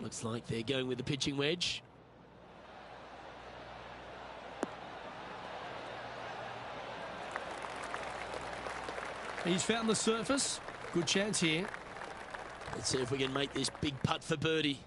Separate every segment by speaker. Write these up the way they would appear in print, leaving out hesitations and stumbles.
Speaker 1: Looks like they're going with the pitching wedge.
Speaker 2: He's found the surface. Good chance here.
Speaker 1: Let's see if we can make this big putt for birdie.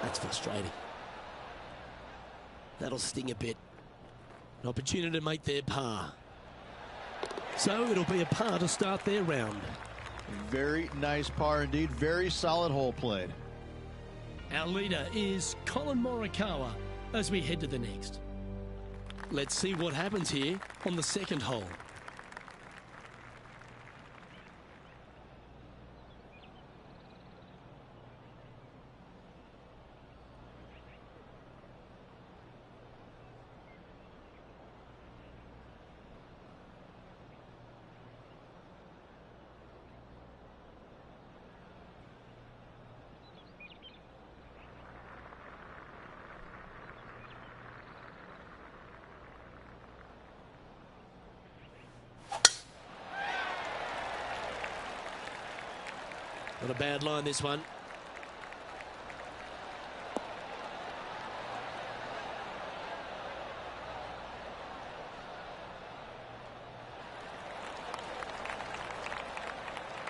Speaker 1: That's frustrating. That'll sting a bit. An opportunity to make their par. So it'll be a par to start their round.
Speaker 3: Very nice par indeed. Very solid hole played.
Speaker 2: Our leader is Colin Morikawa as we head to the next.
Speaker 1: Let's see what happens here on the second hole. Not a bad line, this one.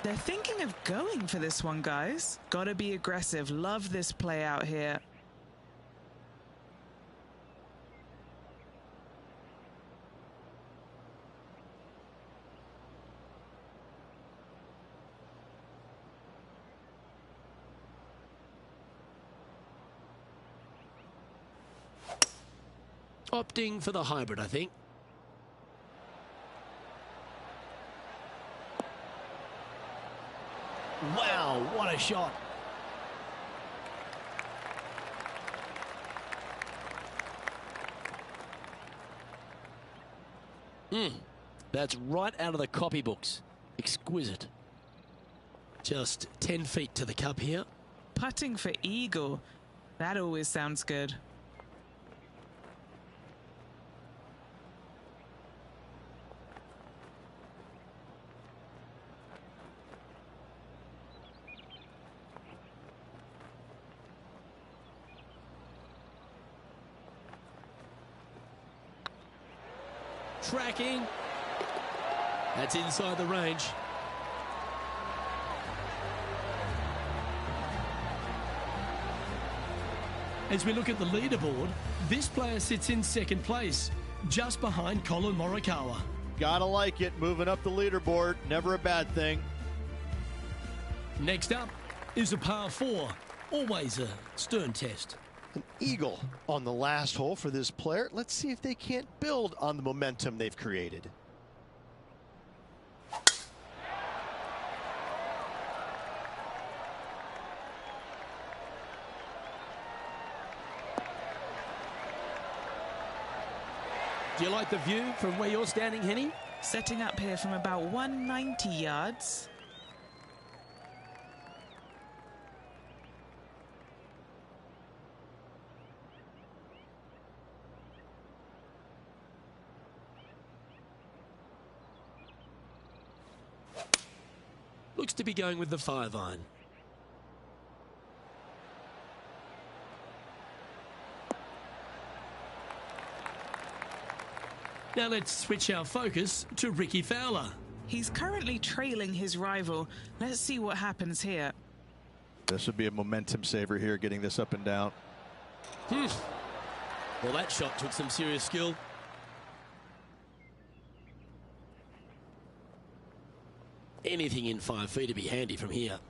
Speaker 4: They're thinking of going for this one, guys. Gotta be aggressive. Love this play out here.
Speaker 1: Opting for the hybrid, I think. Wow, what a shot. That's right out of the copybooks. Exquisite. Just 10 feet to the cup here.
Speaker 4: Putting for eagle. That always sounds good.
Speaker 1: Tracking. That's inside the range.
Speaker 2: As we look at the leaderboard, this player sits in second place, just behind Colin Morikawa.
Speaker 3: Gotta like it. Moving up the leaderboard. Never a bad thing.
Speaker 2: Next up is a par 4. Always a stern test.
Speaker 3: An eagle on the last hole for this player. Let's see if they can't build on the momentum they've created.
Speaker 1: Do you like the view from where you're standing, Henny?
Speaker 4: Setting up here from about 190 yards.
Speaker 1: Looks to be going with the 5-iron.
Speaker 2: Now let's switch our focus to Ricky Fowler.
Speaker 4: He's currently trailing his rival. Let's see what happens here.
Speaker 3: This would be a momentum saver here, getting this up and down.
Speaker 1: Well, that shot took some serious skill. Anything in 5 feet to be handy from here.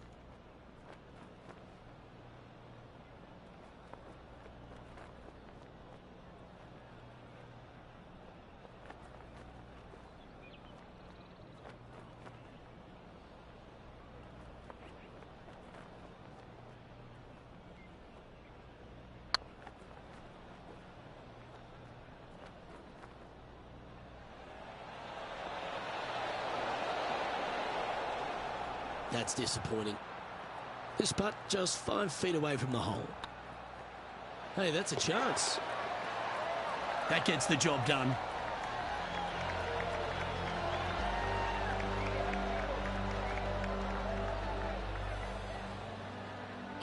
Speaker 1: That's disappointing. This putt just 5 feet away from the hole. Hey, that's a chance.
Speaker 2: That gets the job done.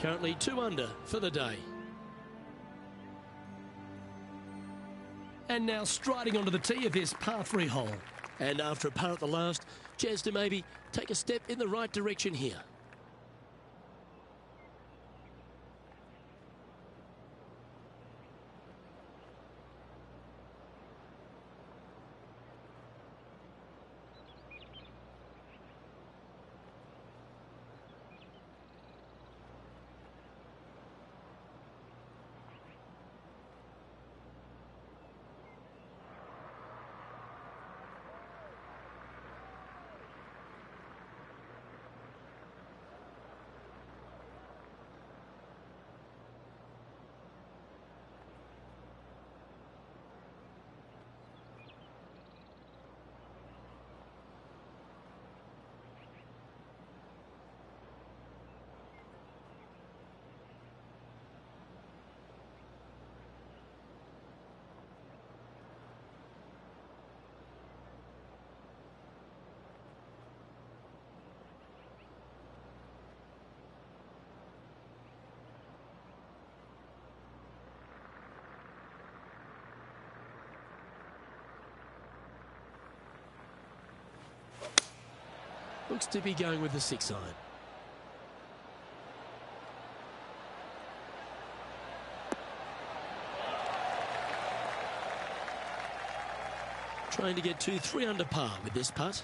Speaker 1: Currently 2 under for the day.
Speaker 2: And now striding onto the tee of this par 3 hole.
Speaker 1: And after a par at the last, chance to maybe take a step in the right direction here. Looks to be going with the 6 iron. Trying to get to 3 under par with this putt.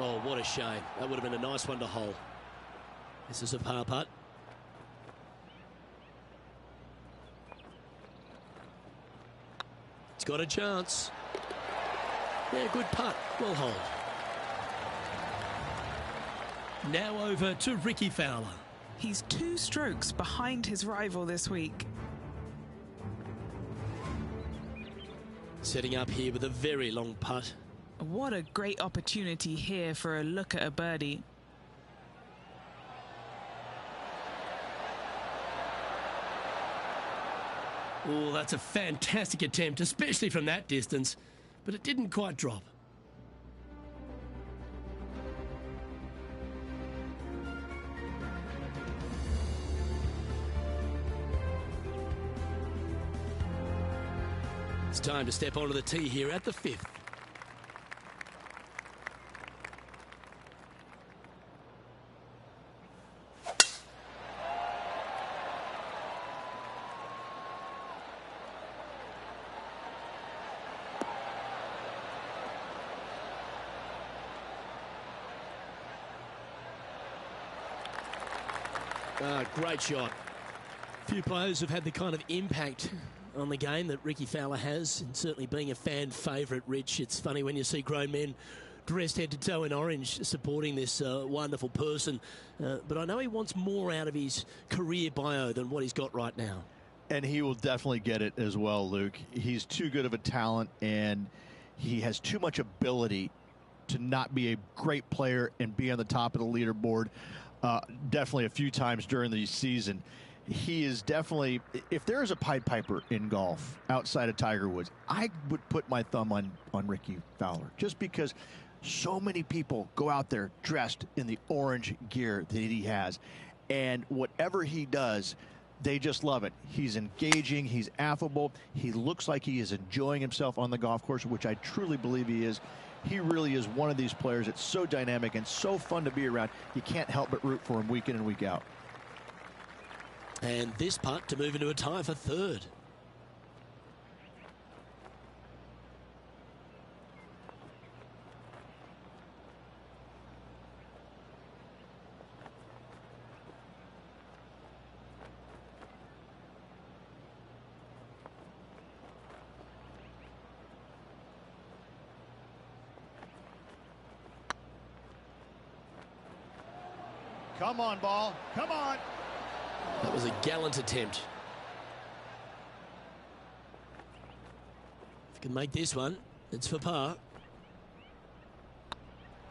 Speaker 1: Oh, what a shame. That would have been a nice one to hole. This is a par putt. It's got a chance. Yeah, good putt. Well holed.
Speaker 2: Now over to Ricky Fowler.
Speaker 4: He's 2 strokes behind his rival this week.
Speaker 1: Setting up here with a very long putt.
Speaker 4: What a great opportunity here for a look at a birdie.
Speaker 2: Oh, that's a fantastic attempt, especially from that distance, but it didn't quite drop.
Speaker 1: It's time to step onto the tee here at the 5th. Great shot. Few players have had the kind of impact on the game that Ricky Fowler has, and certainly being a fan favourite, Rich. It's funny when you see grown men dressed head to toe in orange supporting this wonderful person, but I know he wants more out of his career bio than what he's got right now.
Speaker 3: And he will definitely get it as well, Luke. He's too good of a talent, and he has too much ability to not be a great player and be on the top of the leaderboard definitely a few times during the season. He is definitely, if there is a Pied Piper in golf outside of Tiger Woods, I would put my thumb on Ricky Fowler, just because so many people go out there dressed in the orange gear that he has, and whatever he does, they just love it. He's engaging, he's affable, he looks like he is enjoying himself on the golf course, which I truly believe he is. He really is one of these players that's so dynamic and so fun to be around. You can't help but root for him week in and week out.
Speaker 1: And this putt to move into a tie for third.
Speaker 3: Come on, ball. Come on.
Speaker 1: That was a gallant attempt. If you can make this one, it's for par.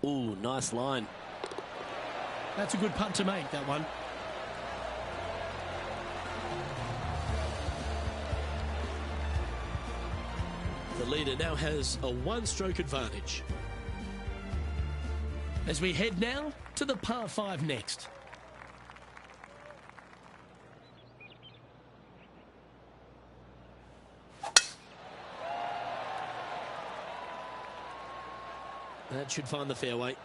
Speaker 1: Ooh, nice line.
Speaker 2: That's a good putt to make, that one.
Speaker 1: The leader now has a one-stroke advantage.
Speaker 2: As we head now to the par 5 next.
Speaker 1: That should find the fairway.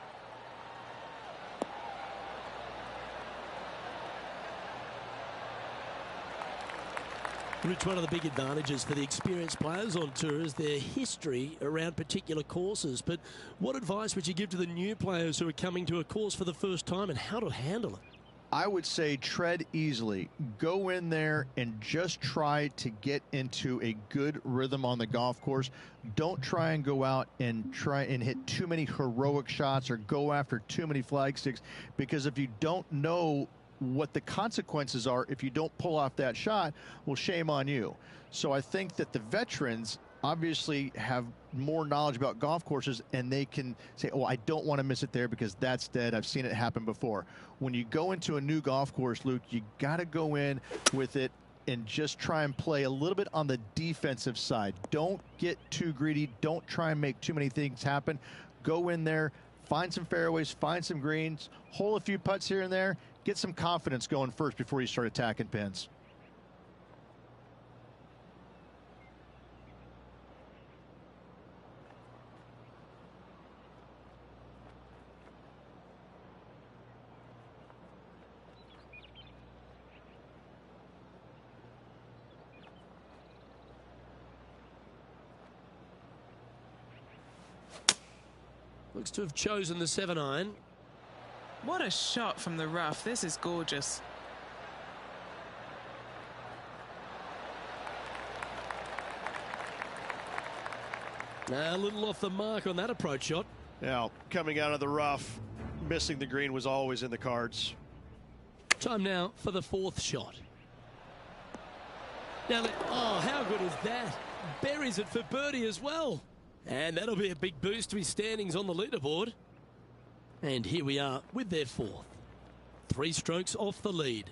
Speaker 1: Rich, one of the big advantages for the experienced players on tour is their history around particular courses. But what advice would you give to the new players who are coming to a course for the first time and how to handle it?
Speaker 3: I would say tread easily. Go in there and just try to get into a good rhythm on the golf course. Don't try and go out and try and hit too many heroic shots or go after too many flag sticks, because if you don't know what the consequences are if you don't pull off that shot, well, shame on you. So I think that the veterans obviously have more knowledge about golf courses, and they can say, oh, I don't want to miss it there because that's dead. I've seen it happen before. When you go into a new golf course, Luke, you got to go in with it and just try and play a little bit on the defensive side. Don't get too greedy. Don't try and make too many things happen. Go in there, find some fairways, find some greens, hole a few putts here and there, get some confidence going first before you start attacking pins.
Speaker 1: Looks to have chosen the 7-iron.
Speaker 4: What a shot from the rough. This is gorgeous.
Speaker 1: A little off the mark on that approach shot.
Speaker 3: Now, coming out of the rough, missing the green was always in the cards.
Speaker 1: Time now for the 4th shot. Now, oh, how good is that? Buries it for birdie as well. And that'll be a big boost to his standings on the leaderboard. And here we are with their 4th. 3 strokes off the lead.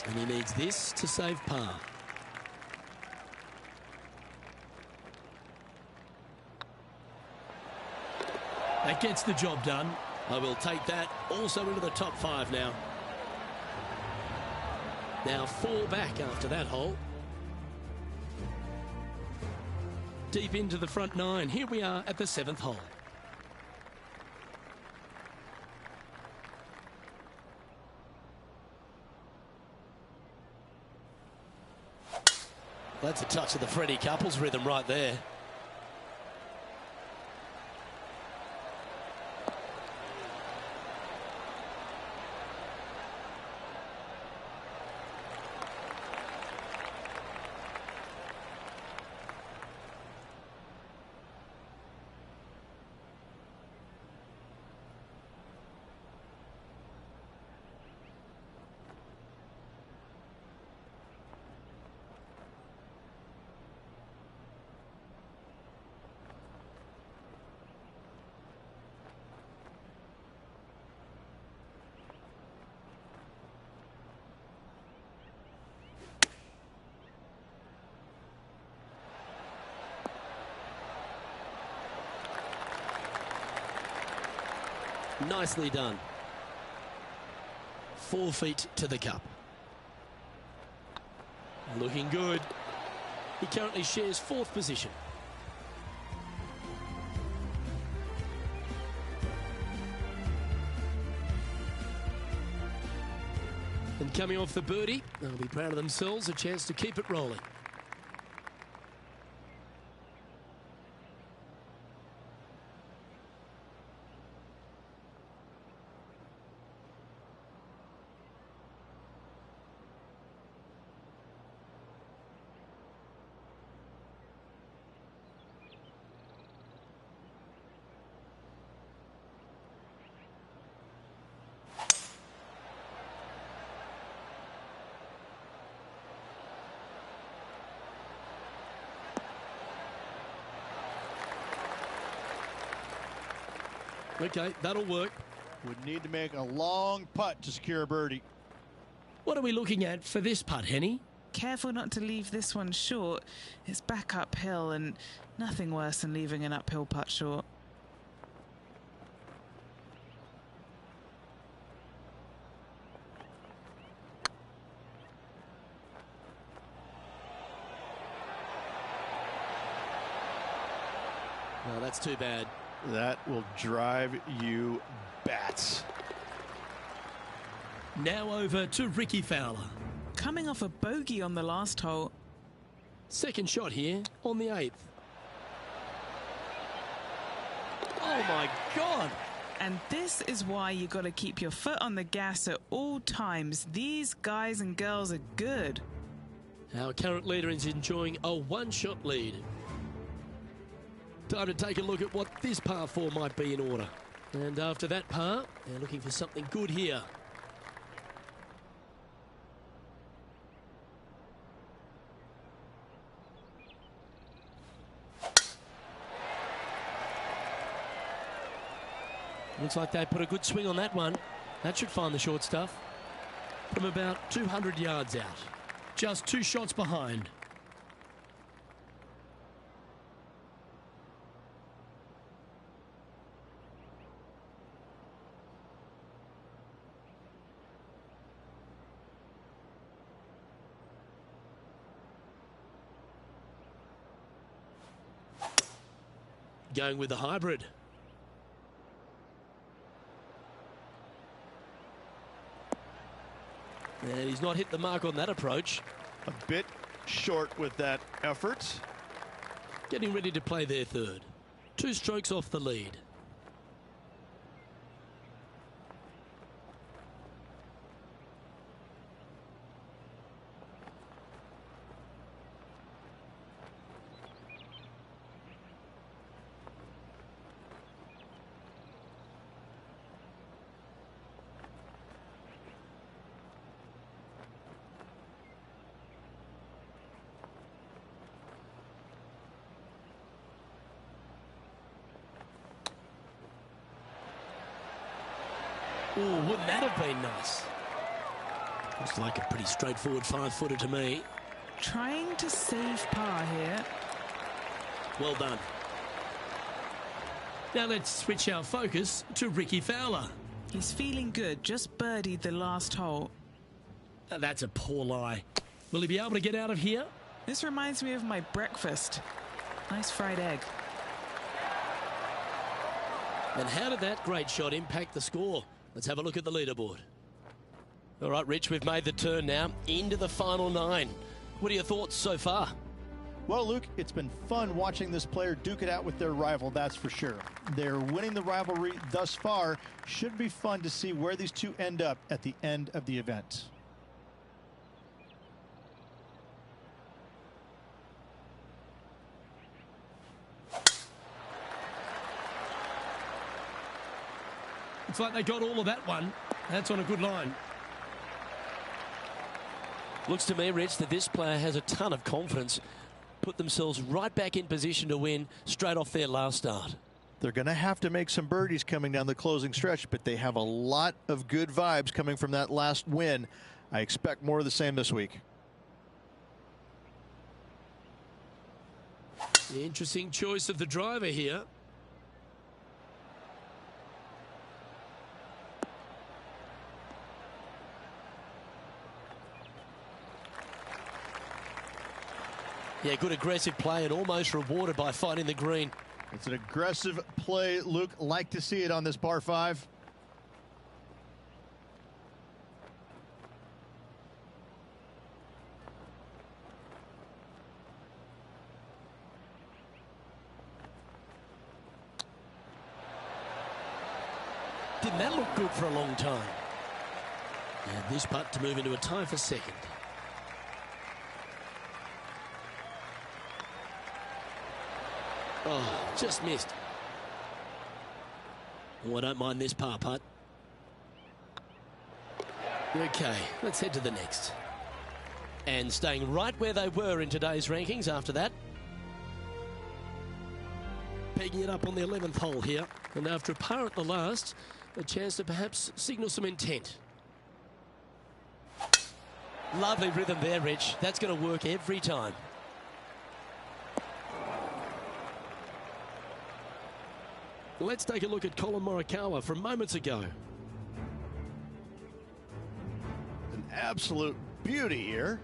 Speaker 1: And he needs this to save par.
Speaker 2: That gets the job done.
Speaker 1: I will take that also into the top 5 now. Now 4 back after that hole. Deep into the front 9. Here we are at the 7th hole. That's a touch of the Freddie Couples rhythm right there. Nicely done. 4 feet to the cup. Looking good. He currently shares 4th position. And coming off the birdie, they'll be proud of themselves, a chance to keep it rolling. Okay, that'll work.
Speaker 3: Would need to make a long putt to secure a birdie.
Speaker 1: What are we looking at for this putt, Henny?
Speaker 4: Careful not to leave this one short. It's back uphill and nothing worse than leaving an uphill putt short.
Speaker 1: No, that's too bad.
Speaker 3: That will drive you bats.
Speaker 2: Now over to Ricky Fowler.
Speaker 4: Coming off a bogey on the last hole.
Speaker 1: Second shot here on the 8th. Oh my God!
Speaker 4: And this is why you got to keep your foot on the gas at all times. These guys and girls are good.
Speaker 1: Our current leader is enjoying a 1-shot lead. Time to take a look at what this par 4 might be in order. And after that par, they're looking for something good here. Looks like they put a good swing on that one. That should find the short stuff. From about 200 yards out.
Speaker 2: Just 2 shots behind.
Speaker 1: Going with the hybrid. And he's not hit the mark on that approach.
Speaker 3: A bit short with that effort.
Speaker 1: Getting ready to play their 3rd. 2 strokes off the lead. Ooh, wouldn't that have been nice? Looks like a pretty straightforward 5-footer to me.
Speaker 4: Trying to save par here.
Speaker 1: Well done.
Speaker 2: Now let's switch our focus to Ricky Fowler.
Speaker 4: He's feeling good, just birdied the last hole.
Speaker 2: That's a poor lie. Will he be able to get out of here?
Speaker 4: This reminds me of my breakfast. Nice fried egg.
Speaker 1: And how did that great shot impact the score? Let's have a look at the leaderboard. All right, Rich, we've made the turn now into the final 9. What are your thoughts so far?
Speaker 3: Well, Luke, it's been fun watching this player duke it out with their rival, that's for sure. They're winning the rivalry thus far. Should be fun to see where these two end up at the end of the event.
Speaker 2: Looks like they got all of that one. That's on a good line.
Speaker 1: Looks to me, Rich, that this player has a ton of confidence. Put themselves right back in position to win straight off their last start.
Speaker 3: They're going to have to make some birdies coming down the closing stretch, but they have a lot of good vibes coming from that last win. I expect more of the same this week.
Speaker 1: Interesting choice of the driver here. Yeah, good aggressive play and almost rewarded by finding the green.
Speaker 3: It's an aggressive play, Luke. Like to see it on this par 5.
Speaker 1: Didn't that look good for a long time? And this putt to move into a tie for second. Oh, just missed. Oh, I don't mind this par putt. Okay, let's head to the next. And staying right where they were in today's rankings after that. Pegging it up on the 11th hole here. And after a par at the last, a chance to perhaps signal some intent. Lovely rhythm there, Rich. That's going to work every time. Let's take a look at Colin Morikawa from moments ago.
Speaker 3: An absolute beauty here.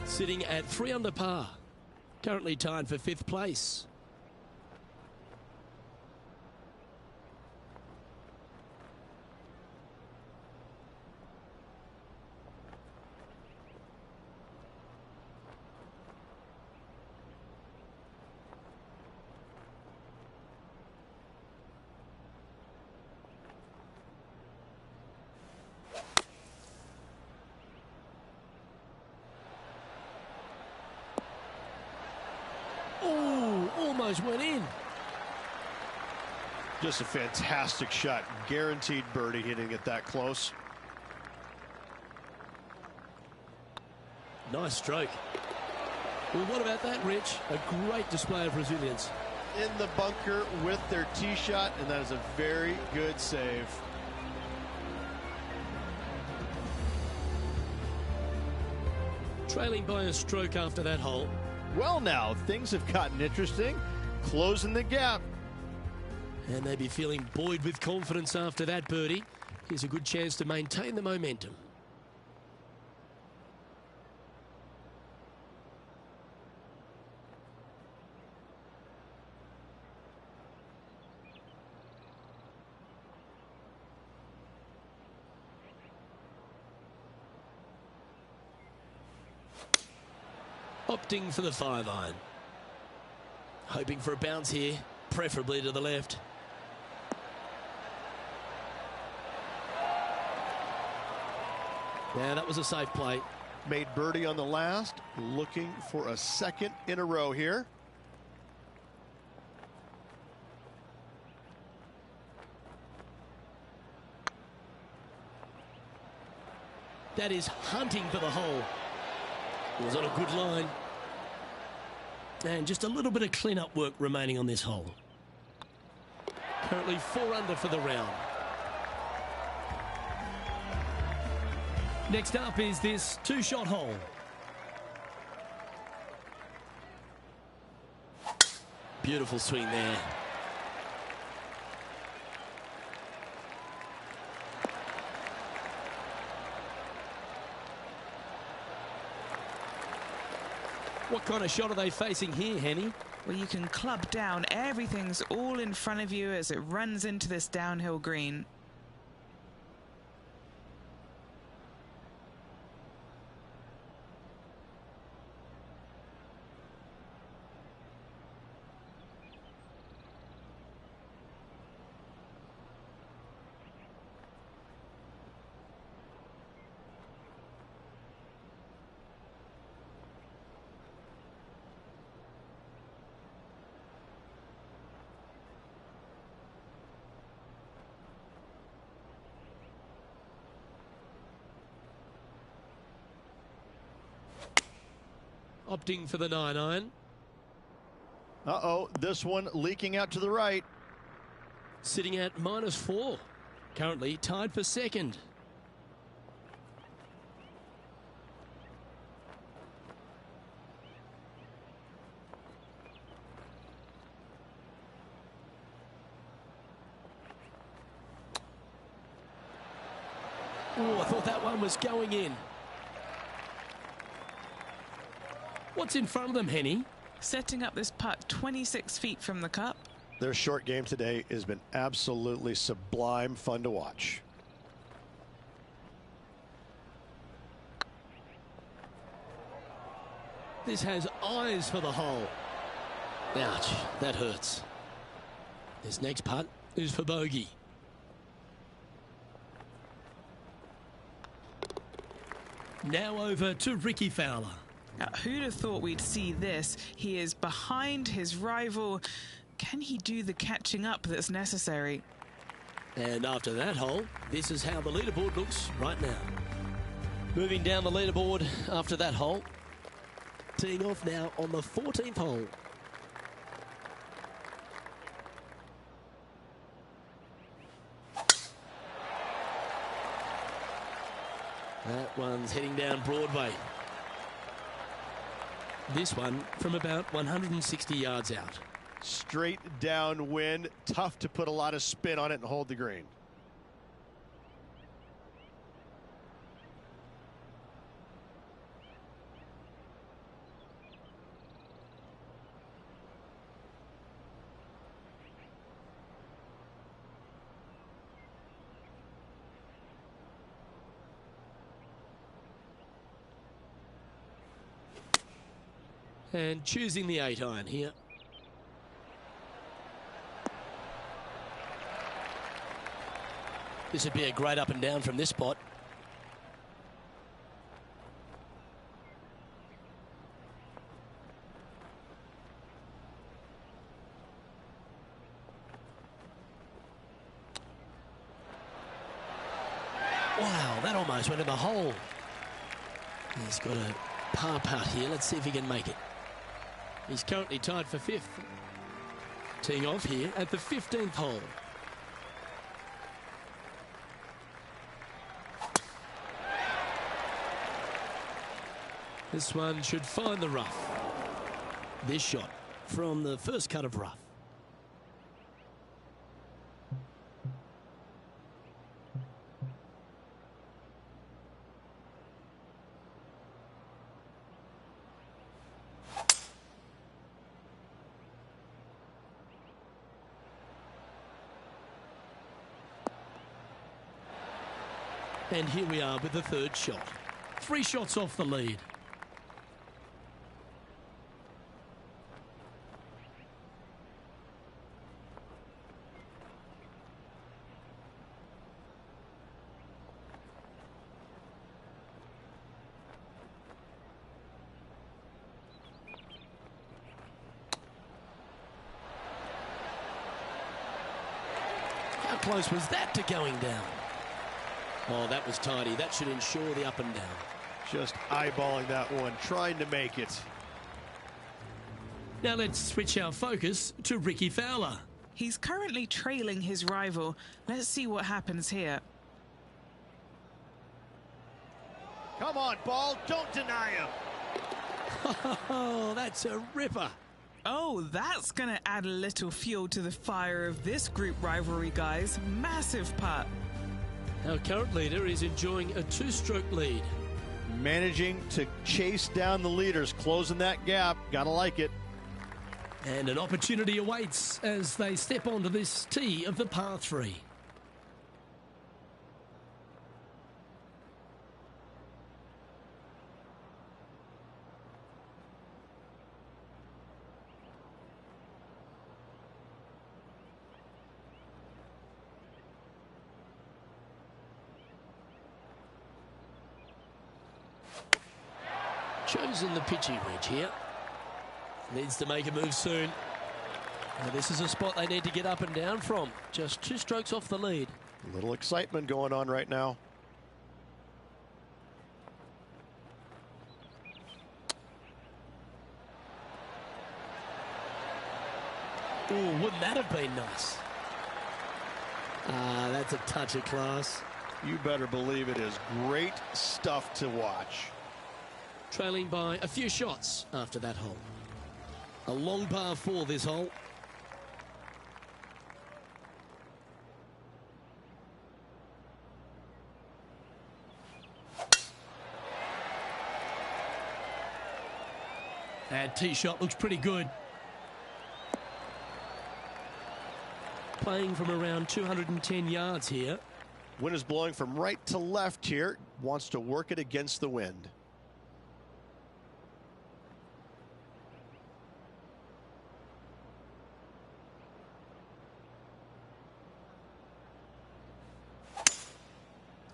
Speaker 1: Sitting at 3 under par. Currently tied for 5th place. Oh, almost went in.
Speaker 3: Just a fantastic shot. Guaranteed birdie hitting it that close.
Speaker 1: Nice stroke. Well, what about that, Rich? A great display of resilience.
Speaker 3: In the bunker with their tee shot, and that is a very good save.
Speaker 1: Trailing by a stroke after that hole.
Speaker 3: Well, now things have gotten interesting. Closing the gap.
Speaker 1: And they'd be feeling buoyed with confidence after that birdie. Here's a good chance to maintain the momentum. Opting for the 5-iron. Hoping for a bounce here, preferably to the left. Yeah, that was a safe play.
Speaker 3: Made birdie on the last, looking for a second in a row here.
Speaker 1: That is hunting for the hole. It was on a good line. And just a little bit of clean-up work remaining on this hole. Currently 4 under for the round.
Speaker 2: Next up is this 2-shot hole.
Speaker 1: Beautiful swing there. What kind of shot are they facing here, Henny?
Speaker 4: Well, you can club down. Everything's all in front of you as it runs into this downhill green.
Speaker 1: Opting for the 9-iron.
Speaker 3: Uh-oh, this one leaking out to the right.
Speaker 1: Sitting at -4. Currently tied for second. Oh, I thought that one was going in.
Speaker 2: What's in front of them, Henny?
Speaker 4: Setting up this putt 26 feet from the cup.
Speaker 5: Their short game today has been absolutely sublime fun to watch.
Speaker 1: This has eyes for the hole. Ouch, that hurts. This next putt is for bogey.
Speaker 2: Now over to Ricky Fowler.
Speaker 4: Now, who'd have thought we'd see this? He is behind his rival. Can he do the catching up that's necessary?
Speaker 1: And after that hole, this is how the leaderboard looks right now. Moving down the leaderboard after that hole. Teeing off now on the 14th hole. That one's heading down Broadway. This one from about 160 yards out.
Speaker 5: Straight downwind, tough to put a lot of spin on it and hold the green.
Speaker 1: And choosing the 8-iron here. This would be a great up and down from this spot. Wow, that almost went in the hole. He's got a par putt here. Let's see if he can make it. He's currently tied for 5th. Teeing off here at the 15th hole. This one should find the rough. This shot from the first cut of rough. And here we are with the 3rd shot.
Speaker 2: 3 shots off the lead.
Speaker 1: How close was that to going down? Oh, that was tidy. That should ensure the up and down.
Speaker 5: Just eyeballing that one, trying to make it.
Speaker 2: Now let's switch our focus to Ricky Fowler.
Speaker 4: He's currently trailing his rival. Let's see what happens here.
Speaker 5: Come on, ball, don't deny him.
Speaker 1: Oh, that's a ripper.
Speaker 4: Oh, that's going to add a little fuel to the fire of this group rivalry, guys. Massive putt.
Speaker 1: Our current leader is enjoying a 2-stroke lead.
Speaker 5: Managing to chase down the leaders, closing that gap. Gotta like it.
Speaker 2: And an opportunity awaits as they step onto this tee of the par 3.
Speaker 1: Chosen the pitching wedge here. Needs to make a move soon. Now this is a spot they need to get up and down from. Just 2 strokes off the lead.
Speaker 5: A little excitement going on right now.
Speaker 1: Oh, wouldn't that have been nice? Ah, that's a touch of class.
Speaker 5: You better believe it is great stuff to watch.
Speaker 1: Trailing by a few shots after that hole. A long par 4 this hole.
Speaker 2: That tee shot looks pretty good.
Speaker 1: Playing from around 210 yards here.
Speaker 5: Wind is blowing from right to left here. Wants to work it against the wind.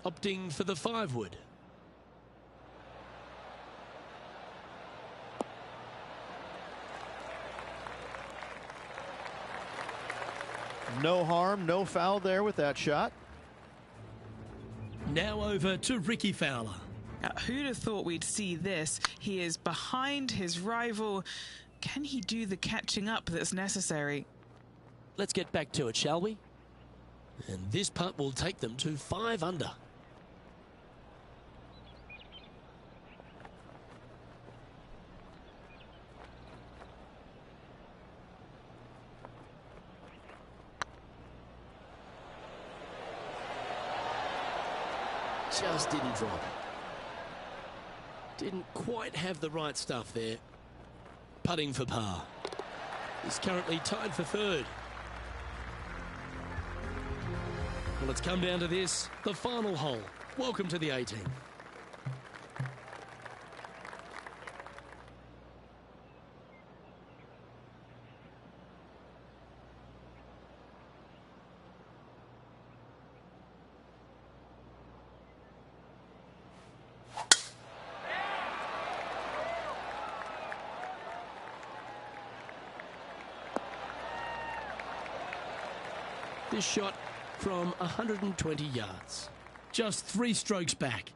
Speaker 1: Opting for the 5-wood.
Speaker 5: No harm, no foul there with that shot.
Speaker 2: Now over to Ricky Fowler.
Speaker 4: Who'd have thought we'd see this? He is behind his rival. Can he do the catching up that's necessary?
Speaker 1: Let's get back to it, shall we? And this putt will take them to 5 under. Just didn't drop. Didn't quite have the right stuff there. Putting for par. He's currently tied for 3rd. Well, it's come down to this, the final hole. Welcome to the 18th. This shot from 120 yards.
Speaker 2: Just 3 strokes back.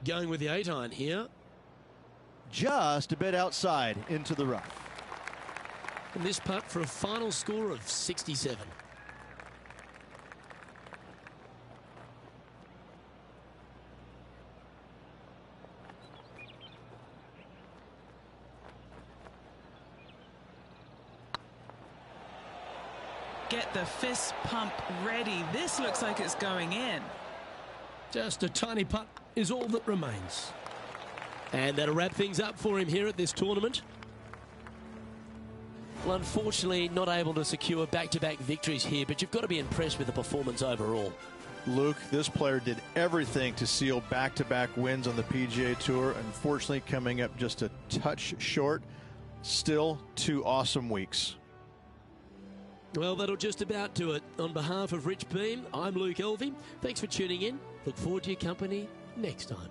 Speaker 1: Going with the 8-iron here.
Speaker 5: Just a bit outside into the rough.
Speaker 1: And this putt for a final score of 67.
Speaker 4: Get the fist pump ready. This looks like it's going in.
Speaker 2: Just a tiny putt is all that remains.
Speaker 1: And that'll wrap things up for him here at this tournament. Well, unfortunately, not able to secure back-to-back victories here, but you've got to be impressed with the performance overall.
Speaker 5: Luke, this player did everything to seal back-to-back wins on the PGA Tour. Unfortunately, coming up just a touch short. Still 2 awesome weeks.
Speaker 1: Well, that'll just about do it. On behalf of Rich Beam, I'm Luke Elvey. Thanks for tuning in. Look forward to your company next time.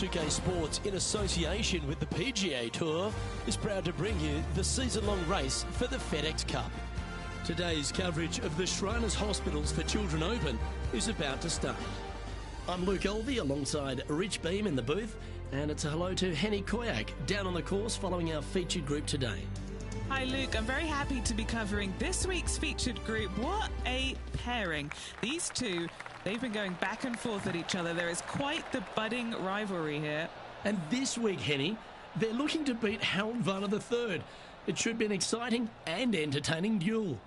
Speaker 1: 2K Sports, in association with the PGA Tour, is proud to bring you the season-long race for the FedEx Cup. Today's coverage of the Shriners Hospitals for Children Open is about to start. I'm Luke Elvey alongside Rich Beam in the booth, and it's a hello to Henny Koyak down on the course following our featured group today.
Speaker 4: Hi Luke, I'm very happy to be covering this week's featured group. What a pairing. These two, they've been going back and forth at each other. There is quite the budding rivalry here. And
Speaker 1: this week, Henny, they're looking to beat Harold Varner III. It should be an exciting and entertaining duel.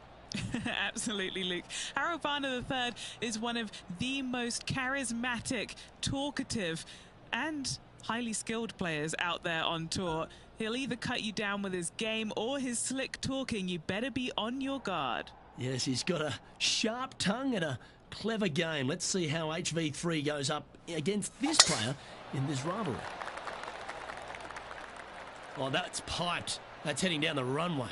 Speaker 4: Absolutely, Luke. Harold Varner III is one of the most charismatic, talkative and highly skilled players out there on tour. He'll either cut you down with his game or his slick talking. You better be on your guard.
Speaker 1: Yes, he's got a sharp tongue and a clever game. Let's see how HV3 goes up against this player in this rivalry. Oh, that's piped. That's heading down the runway.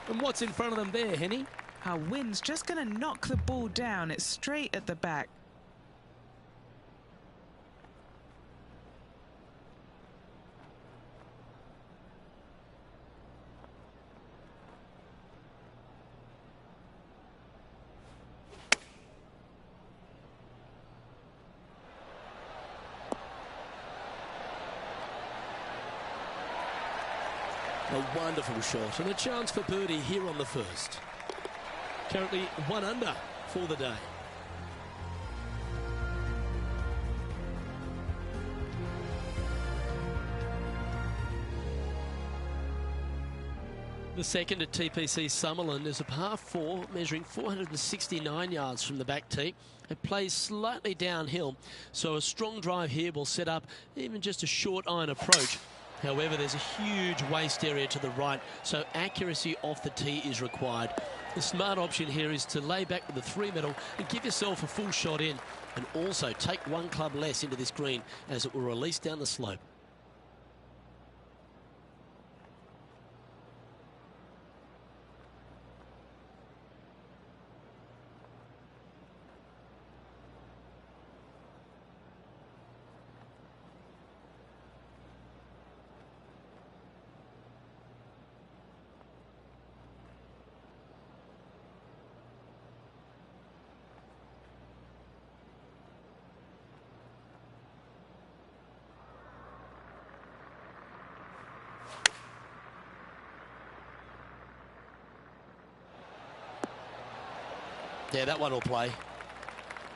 Speaker 1: And what's in front of them there, Henny?
Speaker 4: Our wind's just going to knock the ball down. It's straight at the back.
Speaker 1: A wonderful shot and a chance for birdie here on the first. Currently 1 under for the day. The second at TPC Summerland is a par 4 measuring 469 yards from the back tee. It plays slightly downhill, so a strong drive here will set up even just a short iron approach. However, there's a huge waste area to the right, so accuracy off the tee is required. The smart option here is to lay back with the 3-metal and give yourself a full shot in, and also take 1 club less into this green as it will release down the slope. Yeah, that one will play.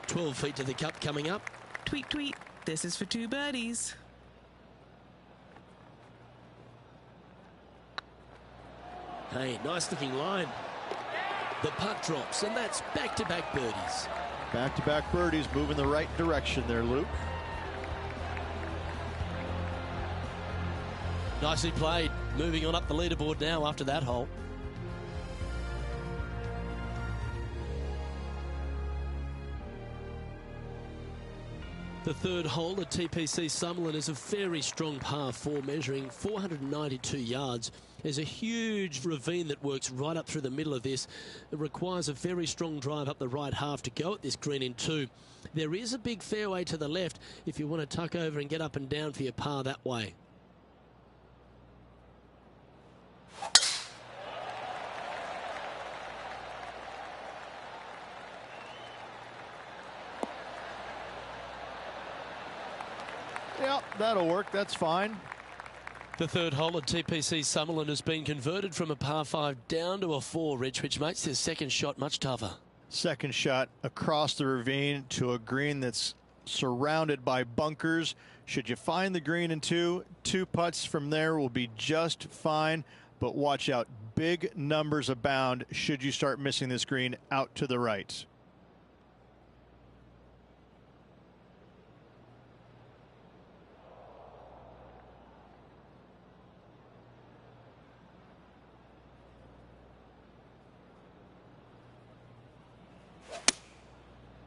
Speaker 1: 12 feet to the cup coming up.
Speaker 4: Tweet, tweet. This is for 2 birdies.
Speaker 1: Hey, nice looking line. The putt drops, and that's back-to-back birdies.
Speaker 5: Back-to-back birdies, moving the right direction there, Luke.
Speaker 1: Nicely played. Moving on up the leaderboard now after that hole. The third hole at TPC Summerland is a very strong par 4 measuring 492 yards. There's a huge ravine that works right up through the middle of this. It requires a very strong drive up the right half to go at this green in 2. There is a big fairway to the left if you want to tuck over and get up and down for your par that way.
Speaker 5: Yep, that'll work. That's fine.
Speaker 1: The third hole at TPC Summerland has been converted from a par 5 down to a 4, Rich, which makes this second shot much tougher.
Speaker 5: Second shot across the ravine to a green that's surrounded by bunkers. Should you find the green in 2, 2 putts from there will be just fine. But watch out. Big numbers abound should you start missing this green out to the right.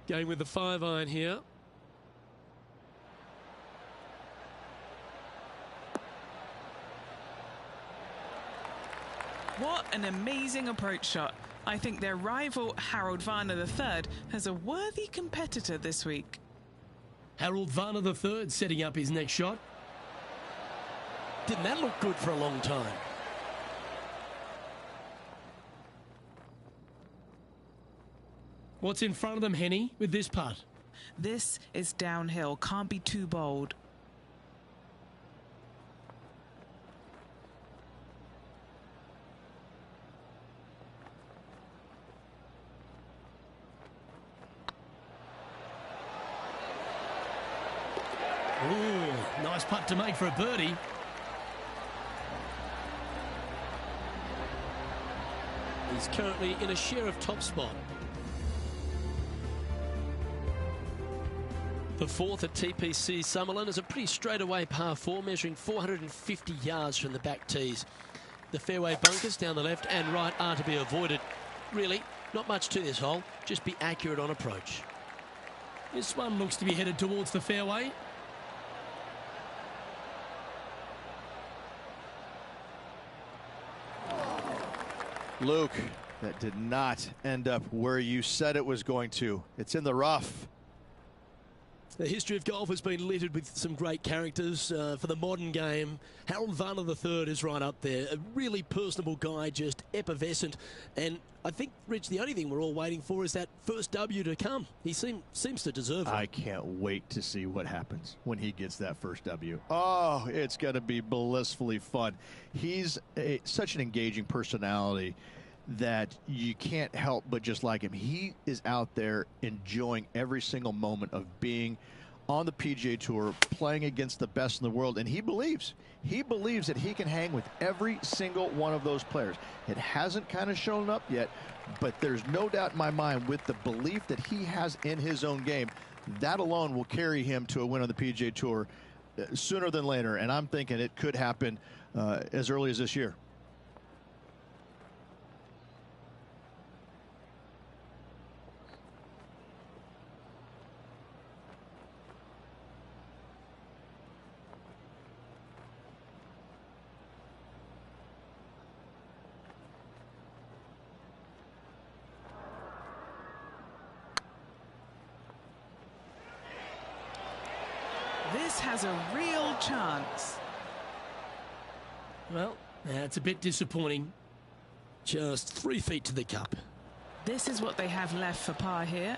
Speaker 1: Going with the 5-iron here.
Speaker 4: What an amazing approach shot. I think their rival, Harold Varner III, has a worthy competitor this week.
Speaker 2: Harold Varner III setting up his next shot.
Speaker 1: Didn't that look good for a long time?
Speaker 2: What's in front of them, Henny, with this putt?
Speaker 4: This is downhill, can't be too bold.
Speaker 2: Ooh, nice putt to make for a birdie.
Speaker 1: He's currently in a share of top spot. The fourth at TPC Summerlin is a pretty straightaway par 4, measuring 450 yards from the back tees. The fairway bunkers down the left and right are to be avoided. Really, not much to this hole, just be accurate on approach.
Speaker 2: This one looks to be headed towards the fairway.
Speaker 5: Luke, that did not end up where you said it was going to. It's in the rough.
Speaker 1: The history of golf has been littered with some great characters for the modern game. Harold Varner III is right up there. A really personable guy, just effervescent. And I think, Rich, the only thing we're all waiting for is that first W to come. He seems to deserve it.
Speaker 5: I can't wait to see what happens when he gets that first W. Oh, it's going to be blissfully fun. He's such an engaging personality that you can't help but just like him. He is out there enjoying every single moment of being on the PGA Tour, playing against the best in the world, and he believes that he can hang with every single one of those players. It hasn't kind of shown up yet, but there's no doubt in my mind, with the belief that he has in his own game, that alone will carry him to a win on the PGA Tour sooner than later, and I'm thinking it could happen as early as this year.
Speaker 4: This has a real chance.
Speaker 2: Well, that's a bit disappointing.
Speaker 1: Just 3 feet to the cup.
Speaker 4: This is what they have left for par here.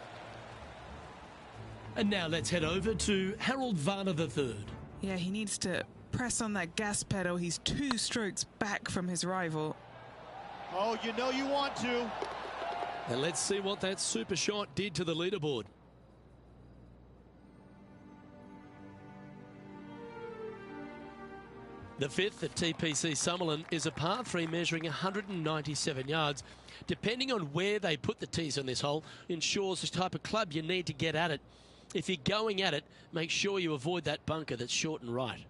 Speaker 2: And now let's head over to Harold Varner III.
Speaker 4: Yeah, he needs to press on that gas pedal. He's 2 strokes back from his rival.
Speaker 5: Oh, you know you want to.
Speaker 1: And let's see what that super shot did to the leaderboard. The fifth at TPC Summerlin is a par 3 measuring 197 yards. Depending on where they put the tees on this hole ensures the type of club you need to get at it. If you're going at it, make sure you avoid that bunker that's short and right.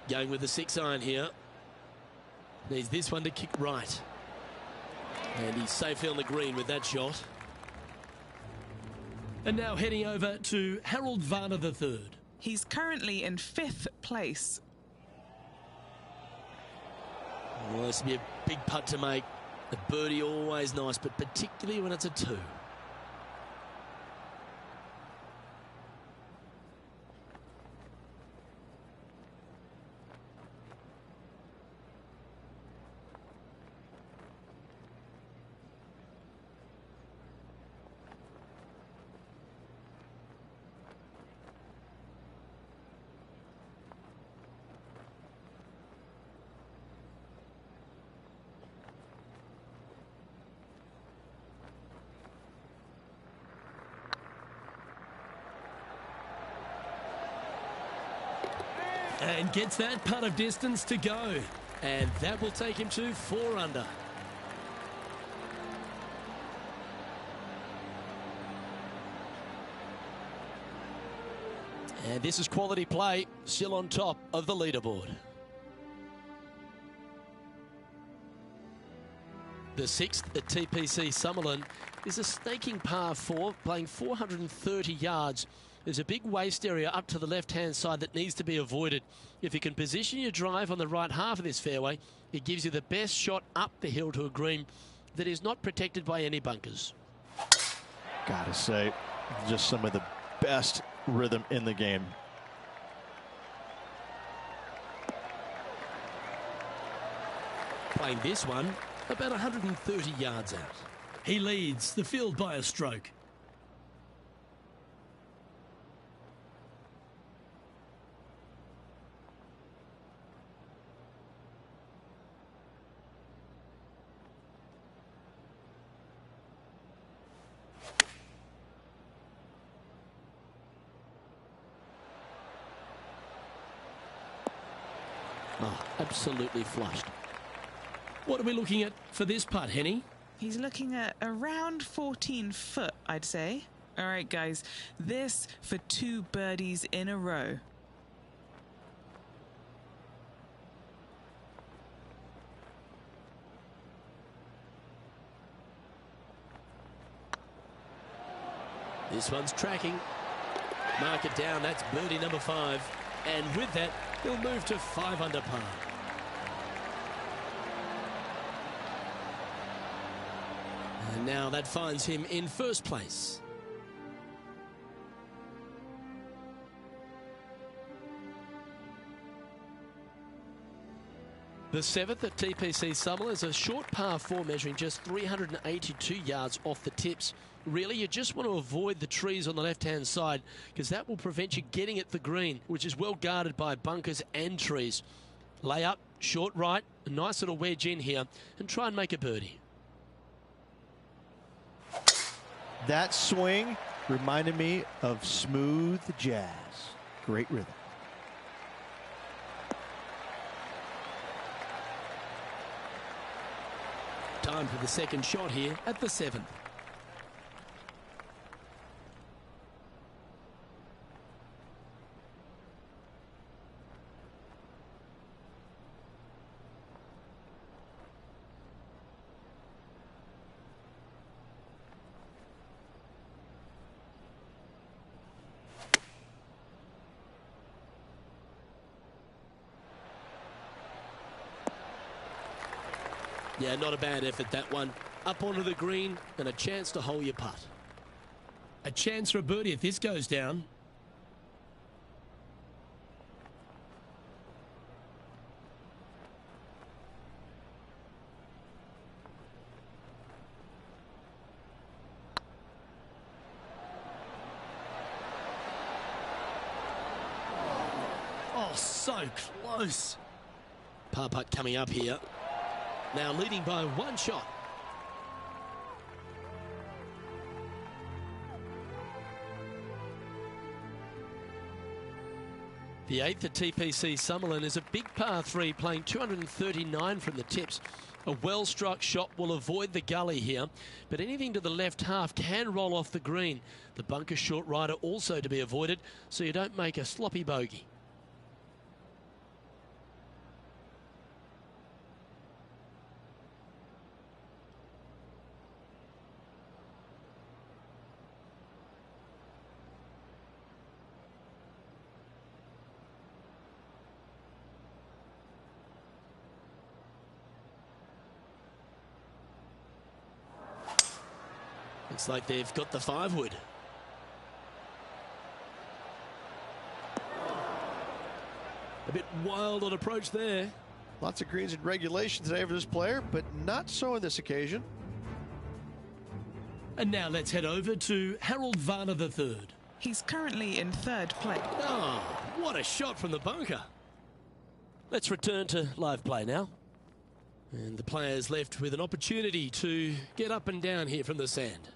Speaker 1: Going with the 6-iron here. Needs this one to kick right. And he's safely on the green with that shot.
Speaker 2: And now heading over to Harold Varner III.
Speaker 4: He's currently in 5th place.
Speaker 1: Well, this will be a big putt to make. A birdie always nice, but particularly when it's a 2.
Speaker 2: And gets that putt of distance to go.
Speaker 1: And that will take him to 4 under. And this is quality play, still on top of the leaderboard. The sixth at TPC Summerlin is a snaking par 4, playing 430 yards. There's a big waste area up to the left-hand side that needs to be avoided. If you can position your drive on the right half of this fairway, it gives you the best shot up the hill to a green that is not protected by any bunkers.
Speaker 5: Gotta say, just some of the best rhythm in the game.
Speaker 1: Playing this one about 130 yards out.
Speaker 2: He leads the field by a stroke.
Speaker 1: Oh, absolutely flushed.
Speaker 2: What are we looking at for this putt, Henny?
Speaker 4: He's looking at around 14 foot, I'd say. All right, guys, this for 2 birdies in a row.
Speaker 1: This one's tracking. Mark it down, that's birdie number 5. And with that, he'll move to 5 under par. And now that finds him in first place. The 7th at TPC Summerlin is a short par 4 measuring just 382 yards off the tips. Really, you just want to avoid the trees on the left-hand side because that will prevent you getting at the green, which is well guarded by bunkers and trees. Lay up, short right, a nice little wedge in here, and try and make a birdie.
Speaker 5: That swing reminded me of smooth jazz. Great rhythm.
Speaker 1: Time for the second shot here at the 7th. Yeah, not a bad effort, that one. Up onto the green and a chance to hole your putt.
Speaker 2: A chance for a birdie if this goes down. Oh, so close.
Speaker 1: Par putt coming up here. Now leading by 1 shot. The 8th at TPC Summerlin is a big par 3 playing 239 from the tips. A well-struck shot will avoid the gully here, but anything to the left half can roll off the green. The bunker short rider also to be avoided so you don't make a sloppy bogey. Looks like they've got the 5-wood. A bit wild on approach there.
Speaker 5: Lots of greens in regulation today for this player, but not so on this occasion.
Speaker 2: And now let's head over to Harold Varner III.
Speaker 4: He's currently in 3rd place.
Speaker 1: Oh, what a shot from the bunker. Let's return to live play now. And the players left with an opportunity to get up and down here from the sand.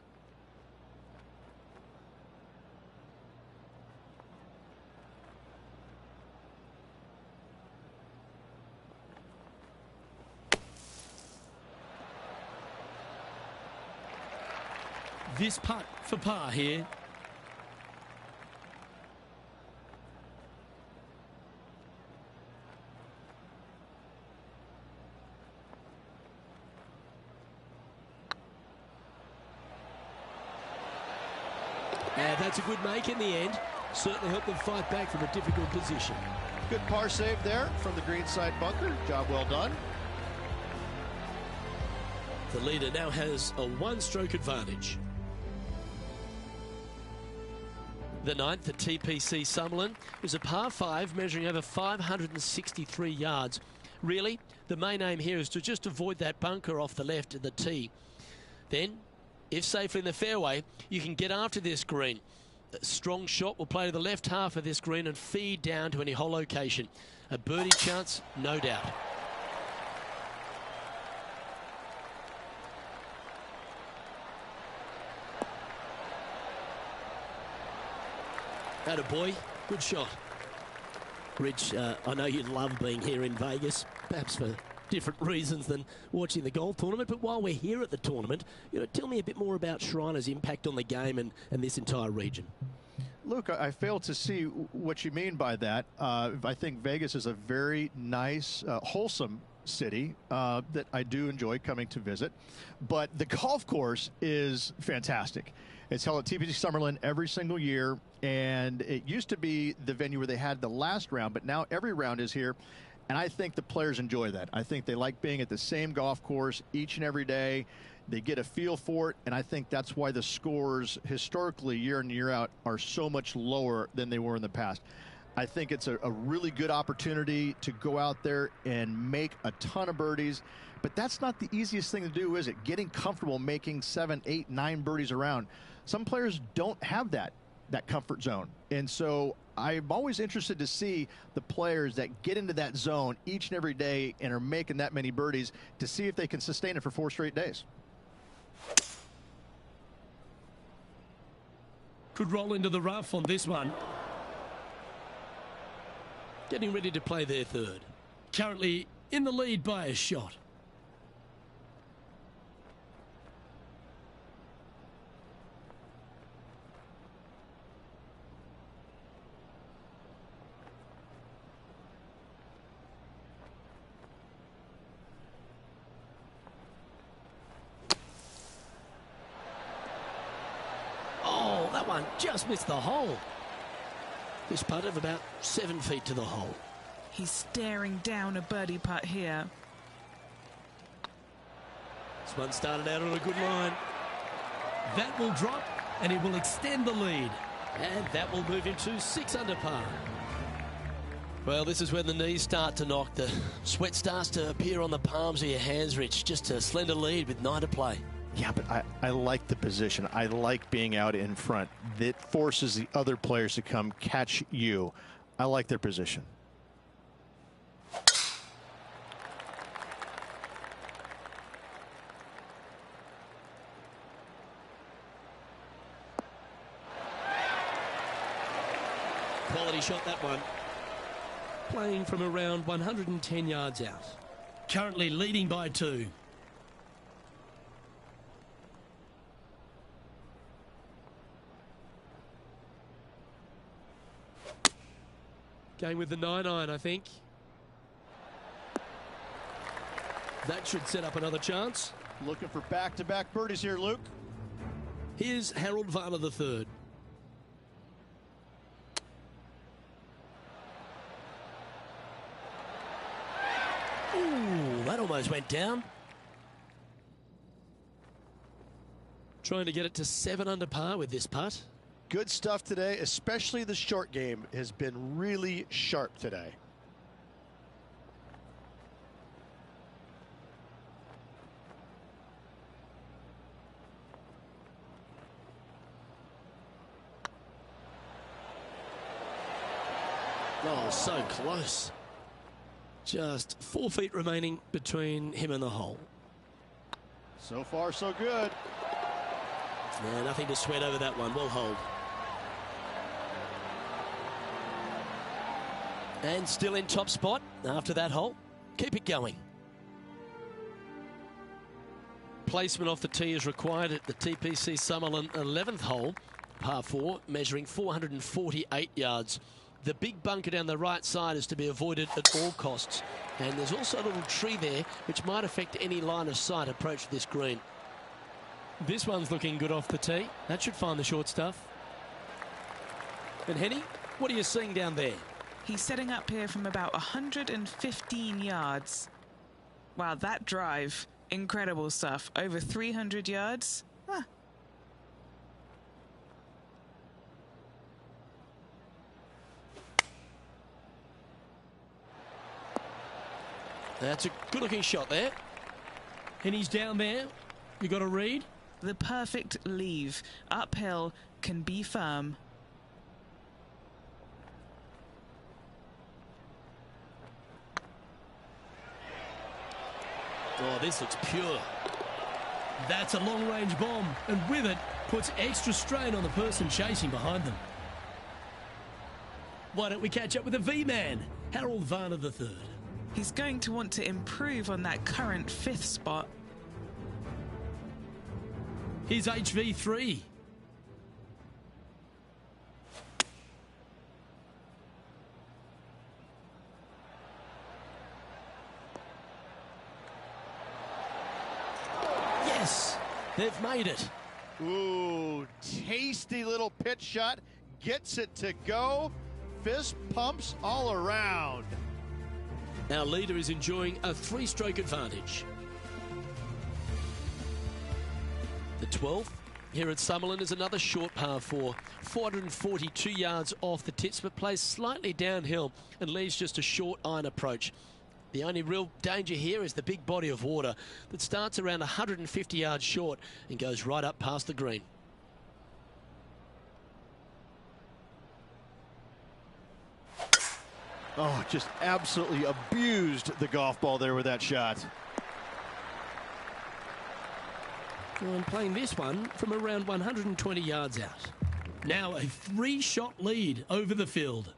Speaker 2: This putt for par here.
Speaker 1: And that's a good make in the end. Certainly helped them fight back from a difficult position.
Speaker 3: Good par save there from the greenside bunker. Job well done.
Speaker 1: The leader now has a one-stroke advantage. The ninth at TPC Summerlin was a par 5 measuring over 563 yards. Really, the main aim here is to just avoid that bunker off the left of the tee. Then, if safely in the fairway, you can get after this green. A strong shot will play to the left half of this green and feed down to any hole location. A birdie chance, no doubt. Attaboy, good shot. Rich, I know you love being here in Vegas, perhaps for different reasons than watching the golf tournament, but while we're here at the tournament, tell me a bit more about Shriners' impact on the game and this entire region.
Speaker 3: Luke, I fail to see what you mean by that. I think Vegas is a very nice, wholesome city that I do enjoy coming to visit. But the golf course is fantastic. It's held at TPC Summerlin every single year, and it used to be the venue where they had the last round, but now every round is here. And I think the players enjoy that. I think they like being at the same golf course each and every day. They get a feel for it, and I think that's why the scores historically year in and year out are so much lower than they were in the past. I think it's a really good opportunity to go out there and make a ton of birdies, but that's not the easiest thing to do, is it? Getting comfortable making 7, 8, 9 birdies around. Some players don't have that comfort zone, and so I'm always interested to see the players that get into that zone each and every day and are making that many birdies to see if they can sustain it for 4 straight days.
Speaker 2: Could roll into the rough on this one.
Speaker 1: Getting ready to play their third.
Speaker 2: Currently in the lead by a shot.
Speaker 1: That one just missed the hole. This putt of about 7 feet to the hole.
Speaker 4: He's staring down a birdie putt here.
Speaker 1: This one started out on a good line.
Speaker 2: That will drop and it will extend the lead.
Speaker 1: And that will move him to 6 under par. Well, this is when the knees start to knock. The sweat starts to appear on the palms of your hands, Rich. Just a slender lead with 9 to play.
Speaker 5: Yeah, but I like the position. I like being out in front. That forces the other players to come catch you. I like their position.
Speaker 1: Quality shot, that one. Playing from around 110 yards out.
Speaker 2: Currently leading by 2.
Speaker 1: Going with the 9-iron, I think. That should set up another chance.
Speaker 3: Looking for back-to-back birdies here, Luke.
Speaker 1: Here's Harold Varner the third. Ooh, that almost went down. Trying to get it to 7 under par with this putt.
Speaker 5: Good stuff today, especially the short game has been really sharp today.
Speaker 1: Oh, so close. Just 4 feet remaining between him and the hole.
Speaker 3: So far, so good.
Speaker 1: Yeah, nothing to sweat over that one. Well hold. And still in top spot after that hole. Keep it going. Placement off the tee is required at the TPC Summerlin 11th hole, par 4, measuring 448 yards. The big bunker down the right side is to be avoided at all costs. And there's also a little tree there which might affect any line of sight approach to this green.
Speaker 2: This one's looking good off the tee. That should find the short stuff.
Speaker 1: And Henny, what are you seeing down there?
Speaker 4: He's setting up here from about 115 yards. Wow, that drive, incredible stuff. Over 300 yards. Huh.
Speaker 1: That's a good-looking shot there.
Speaker 2: Henny's down there. You got a read?
Speaker 4: The perfect leave. Uphill, can be firm.
Speaker 1: Oh, this looks pure.
Speaker 2: That's a long-range bomb, and with it, puts extra strain on the person chasing behind them. Why don't we catch up with the V-man, Harold Varner III?
Speaker 4: He's going to want to improve on that current 5th spot.
Speaker 2: Here's HV3.
Speaker 1: Yes, they've made it.
Speaker 5: Ooh, tasty little pitch shot. Gets it to go. Fist pumps all around.
Speaker 1: Our leader is enjoying a 3-stroke advantage. The 12th here at Summerlin is another short par 4, 442 yards off the tips, but plays slightly downhill and leaves just a short iron approach. The only real danger here is the big body of water that starts around 150 yards short and goes right up past the green.
Speaker 5: Oh, just absolutely abused the golf ball there with that shot.
Speaker 1: And playing this one from around 120 yards out.
Speaker 2: Now a 3-shot lead over the field.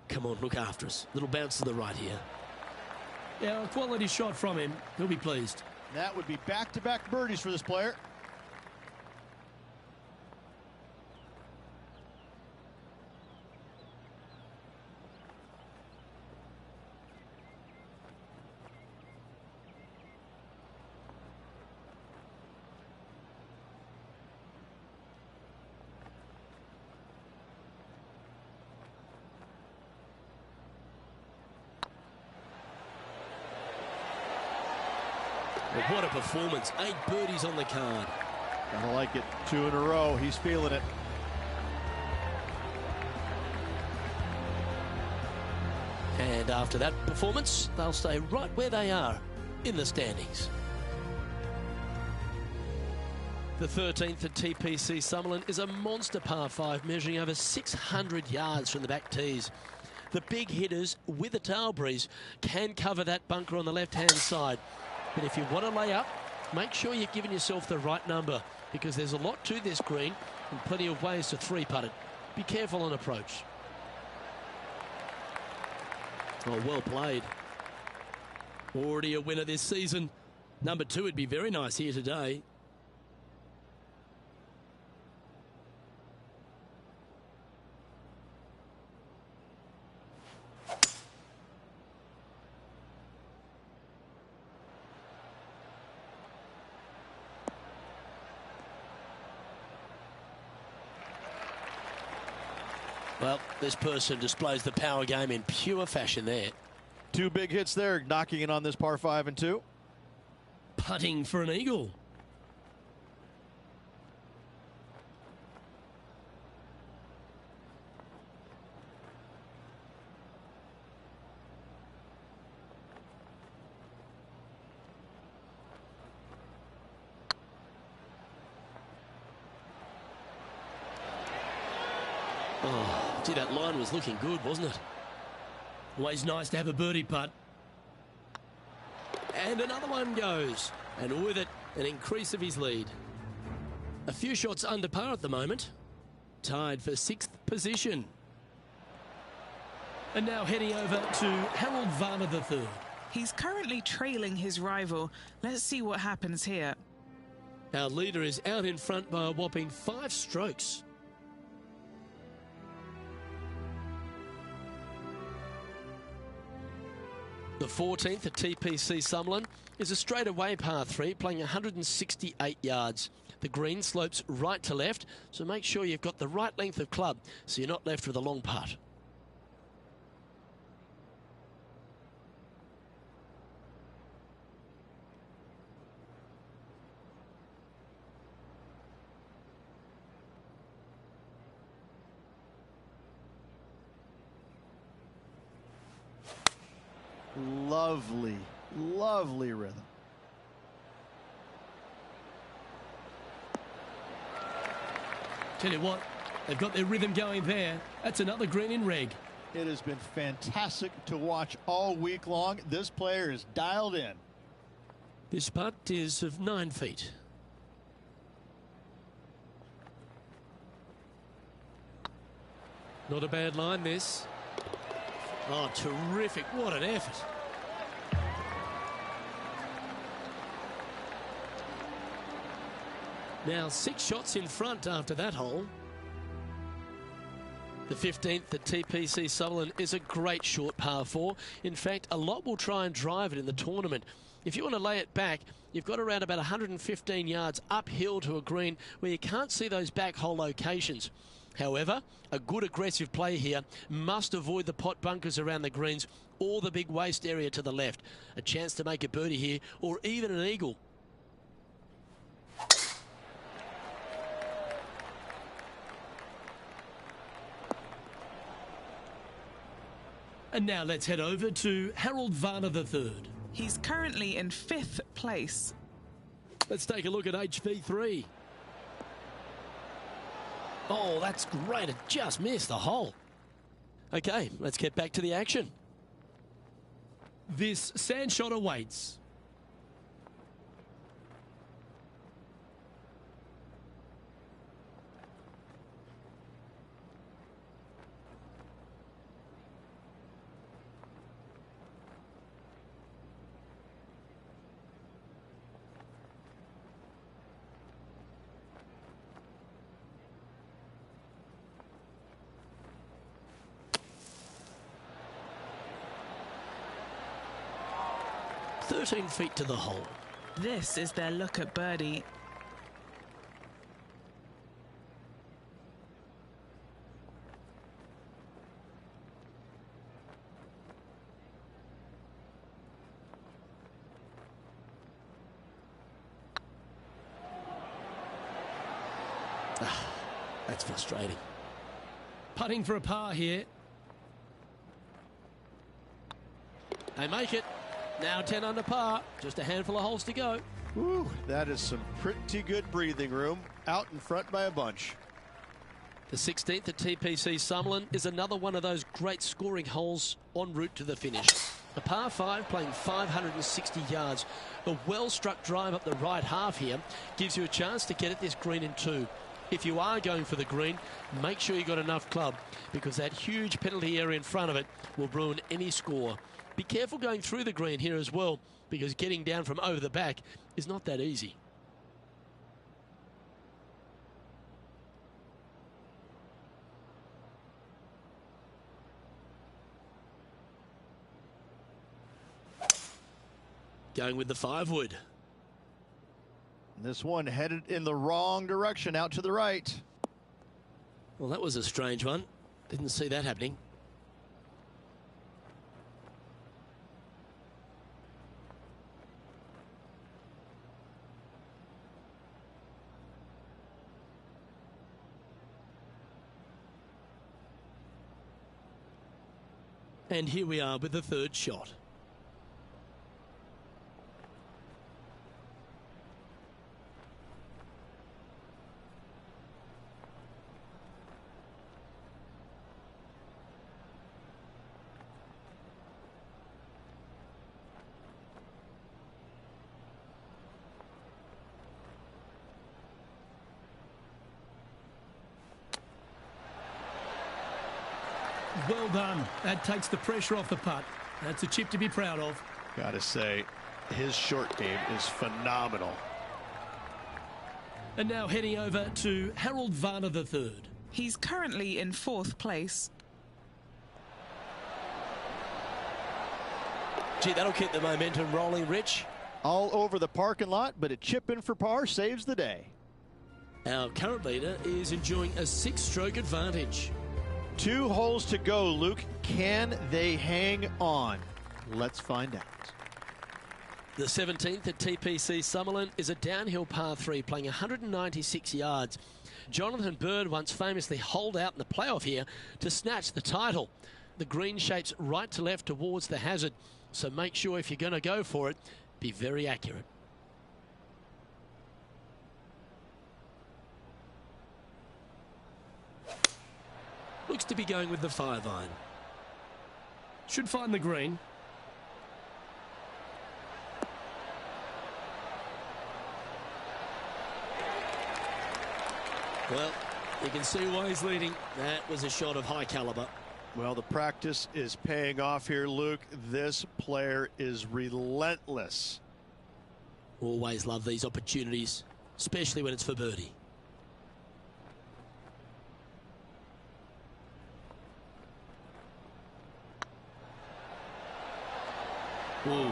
Speaker 1: Come on, look after us. Little bounce to the right here.
Speaker 2: Yeah, a quality shot from him. He'll be pleased.
Speaker 5: That would be back-to-back birdies for this player.
Speaker 1: Well, what a performance. 8 birdies on the card.
Speaker 5: Gotta like it. 2 in a row. He's feeling it.
Speaker 1: And after that performance, they'll stay right where they are in the standings. The 13th at TPC Summerlin is a monster par 5 measuring over 600 yards from the back tees. The big hitters with a tail breeze can cover that bunker on the left-hand side. But if you want to lay up, make sure you're giving yourself the right number, because there's a lot to this green and plenty of ways to 3-putt it. Be careful on approach. Oh, well played. Already a winner this season. Number 2 would be very nice here today. Well, this person displays the power game in pure fashion there.
Speaker 5: 2 big hits there, knocking it on this par 5 and 2.
Speaker 2: Putting for an eagle.
Speaker 1: Oh, gee, that line was looking good, wasn't it?
Speaker 2: Always nice to have a birdie putt.
Speaker 1: And another one goes. And with it, an increase of his lead. A few shots under par at the moment. Tied for 6th position.
Speaker 2: And now heading over to Harold Varner III.
Speaker 4: He's currently trailing his rival. Let's see what happens here.
Speaker 1: Our leader is out in front by a whopping 5 strokes.
Speaker 2: The 14th at TPC Summerlin is a straightaway par 3 playing 168 yards. The green slopes right to left, so make sure you've got the right length of club so you're not left with a long putt.
Speaker 3: Lovely, lovely rhythm.
Speaker 2: Tell you what, they've got their rhythm going there. That's another green in reg.
Speaker 3: It has been fantastic to watch all week long. This player is dialed in.
Speaker 2: This putt is of 9 feet. Not a bad line, this. Oh, terrific. What an effort. Now 6 shots in front after that hole. The 15th at TPC Summerlin is a great short par 4. In fact, a lot will try and drive it in the tournament. If you want to lay it back, you've got around about 115 yards uphill to a green where you can't see those back hole locations. However, a good aggressive play here must avoid the pot bunkers around the greens or the big waste area to the left. A chance to make a birdie here or even an eagle. And now let's head over to Harold Varner III.
Speaker 4: He's currently in 5th place.
Speaker 2: Let's take a look at HV3. Oh, that's great. It just missed the hole. Okay, let's get back to the action. This sand shot awaits. "13 feet to the hole."
Speaker 4: This is their look at birdie.
Speaker 2: That's frustrating. Putting for a par here. They make it. Now 10 under par. Just a handful of holes to go.
Speaker 5: Woo, that is some pretty good breathing room. Out in front by a bunch.
Speaker 2: The 16th at TPC Summerlin is another one of those great scoring holes en route to the finish. A par 5 playing 560 yards. A well-struck drive up the right half here gives you a chance to get at this green in 2. If you are going for the green, make sure you got enough club because that huge penalty area in front of it will ruin any score. Be careful going through the green here as well because getting down from over the back is not that easy. Going with the 5-wood.
Speaker 3: This one headed in the wrong direction, out to the right.
Speaker 2: Well, that was a strange one. Didn't see that happening. And here we are with the 3rd shot. Well done. That takes the pressure off the putt. That's a chip to be proud of.
Speaker 5: Gotta say, his short game is phenomenal.
Speaker 2: And now heading over to Harold Varner III.
Speaker 4: He's currently in 4th place.
Speaker 2: Gee, that'll keep the momentum rolling, Rich.
Speaker 5: All over the parking lot, but a chip in for par saves the day.
Speaker 1: Our current leader is enjoying a 6-stroke advantage.
Speaker 5: 2 holes to go, Luke. Can they hang on? Let's find out.
Speaker 2: The 17th at TPC Summerlin is a downhill par 3 playing 196 yards. Jonathan Bird once famously holed out in the playoff here to snatch the title. The green shapes right to left towards the hazard, so make sure if you're going to go for it, be very accurate.
Speaker 1: Looks to be going with the 5-iron. Should find the green. Well, you can see why he's leading. That was a shot of high caliber.
Speaker 5: Well, the practice is paying off here, Luke. This player is relentless.
Speaker 1: Always love these opportunities, especially when it's for birdie. Ooh.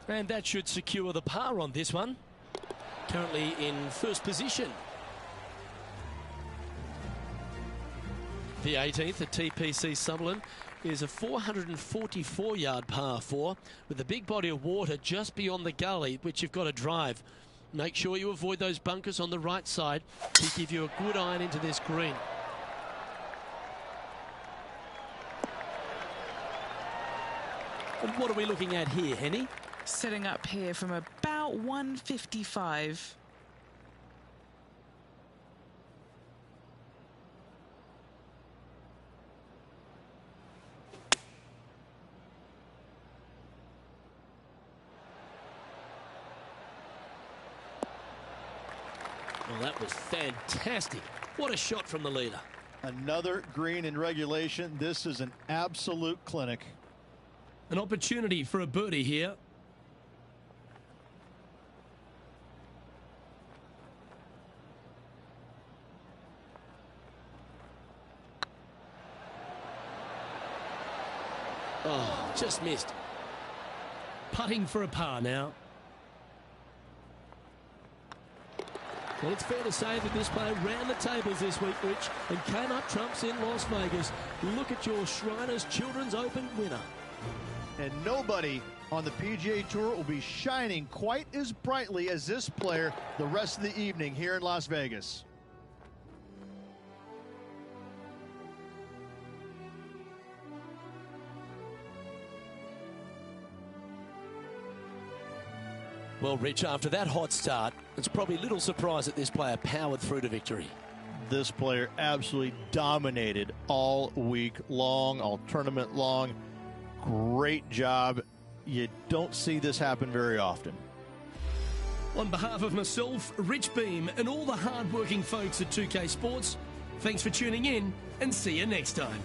Speaker 2: And that should secure the par on this one.
Speaker 1: Currently in first position.
Speaker 2: The 18th at TPC Summerlin is a 444-yard par 4 with a big body of water just beyond the gully, which you've got to drive. Make sure you avoid those bunkers on the right side to give you a good iron into this green.
Speaker 1: And what are we looking at here, Henny?
Speaker 4: Setting up here from about 155.
Speaker 1: Well, that was fantastic. What a shot from the leader.
Speaker 5: Another green in regulation. This is an absolute clinic.
Speaker 1: An opportunity for a birdie here. Oh, just missed. Putting for a par now. Well, it's fair to say that this player ran the tables this week, Rich, and came up trumps in Las Vegas. Look at your Shriners Children's Open winner.
Speaker 5: And nobody on the PGA Tour will be shining quite as brightly as this player the rest of the evening here in Las Vegas.
Speaker 1: Well, Rich, after that hot start, it's probably little surprise that this player powered through to victory.
Speaker 5: This player absolutely dominated all week long, all tournament long. Great job. You don't see this happen very often.
Speaker 1: On behalf of myself, Rich Beam, and all the hard-working folks at 2K Sports, thanks for tuning in, and see you next time.